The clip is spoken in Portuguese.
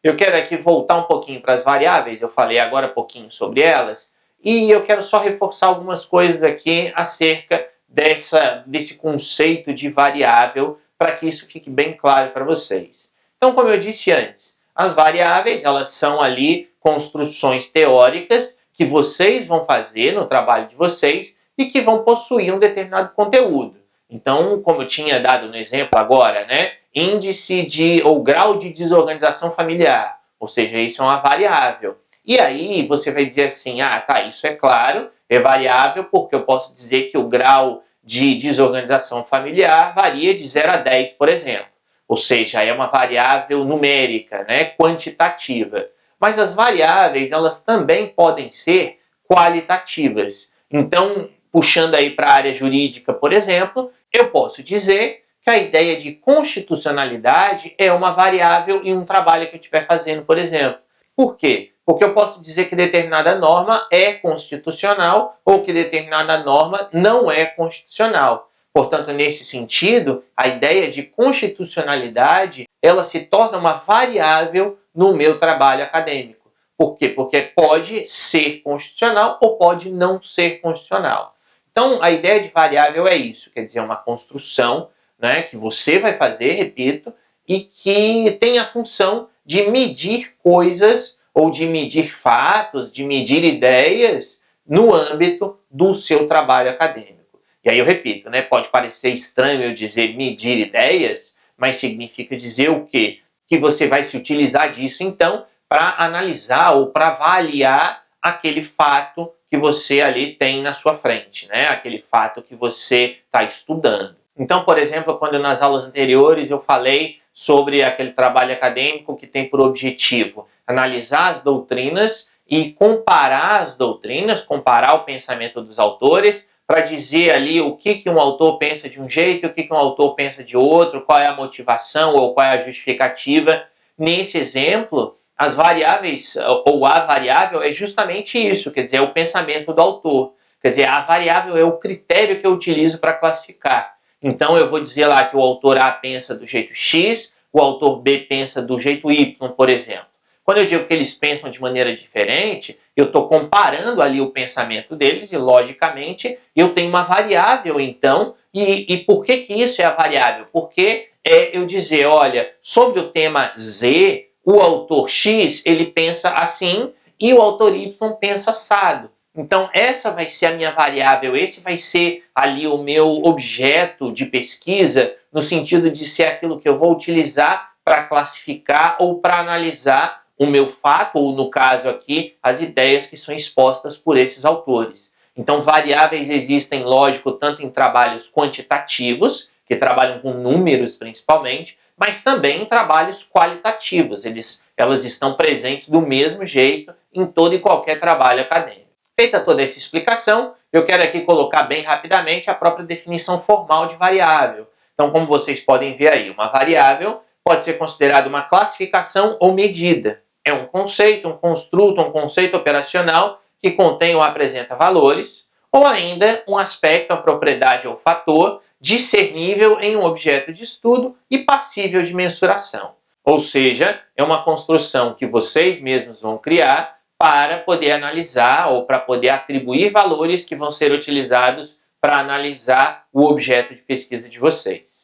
Eu quero aqui voltar um pouquinho para as variáveis, eu falei agora um pouquinho sobre elas, e eu quero só reforçar algumas coisas aqui acerca desse conceito de variável, para que isso fique bem claro para vocês. Então, como eu disse antes, as variáveis, elas são ali construções teóricas que vocês vão fazer no trabalho de vocês e que vão possuir um determinado conteúdo. Então, como eu tinha dado no exemplo agora, né? Índice ou grau de desorganização familiar, ou seja, isso é uma variável. E aí você vai dizer assim, tá, isso é claro, é variável porque eu posso dizer que o grau de desorganização familiar varia de 0 a 10, por exemplo. Ou seja, é uma variável numérica, né, quantitativa. Mas as variáveis, elas também podem ser qualitativas. Então, puxando aí para a área jurídica, por exemplo, eu posso dizer que a ideia de constitucionalidade é uma variável em um trabalho que eu estiver fazendo, por exemplo. Por quê? Porque eu posso dizer que determinada norma é constitucional ou que determinada norma não é constitucional. Portanto, nesse sentido, a ideia de constitucionalidade, ela se torna uma variável no meu trabalho acadêmico. Por quê? Porque pode ser constitucional ou pode não ser constitucional. Então, a ideia de variável é isso, quer dizer, uma construção, né, que você vai fazer, repito, e que tem a função de medir coisas ou de medir fatos, de medir ideias no âmbito do seu trabalho acadêmico. E aí eu repito, né, pode parecer estranho eu dizer medir ideias, mas significa dizer o quê? Que você vai se utilizar disso, então, para analisar ou para avaliar aquele fato que você ali tem na sua frente, né? Aquele fato que você está estudando. Então, por exemplo, quando nas aulas anteriores eu falei sobre aquele trabalho acadêmico que tem por objetivo analisar as doutrinas e comparar as doutrinas, comparar o pensamento dos autores, para dizer ali o que um autor pensa de um jeito, o que um autor pensa de outro, qual é a motivação ou qual é a justificativa. Nesse exemplo, as variáveis, ou a variável, é justamente isso, quer dizer, é o pensamento do autor. Quer dizer, a variável é o critério que eu utilizo para classificar. Então, eu vou dizer lá que o autor A pensa do jeito X, o autor B pensa do jeito Y, por exemplo. Quando eu digo que eles pensam de maneira diferente, eu estou comparando ali o pensamento deles e, logicamente, eu tenho uma variável, então, e por que isso é a variável? Porque é eu dizer, olha, sobre o tema Z, o autor X, ele pensa assim e o autor Y pensa assado. Então, essa vai ser a minha variável, esse vai ser ali o meu objeto de pesquisa, no sentido de ser aquilo que eu vou utilizar para classificar ou para analisar o meu fato, ou no caso aqui, as ideias que são expostas por esses autores. Então, variáveis existem, lógico, tanto em trabalhos quantitativos, que trabalham com números principalmente, mas também em trabalhos qualitativos. Elas estão presentes do mesmo jeito em todo e qualquer trabalho acadêmico. Feita toda essa explicação, eu quero aqui colocar bem rapidamente a própria definição formal de variável. Então, como vocês podem ver aí, uma variável pode ser considerada uma classificação ou medida. É um conceito, um construto, um conceito operacional que contém ou apresenta valores, ou ainda um aspecto, uma propriedade ou fator discernível em um objeto de estudo e passível de mensuração. Ou seja, é uma construção que vocês mesmos vão criar para poder analisar ou para poder atribuir valores que vão ser utilizados para analisar o objeto de pesquisa de vocês.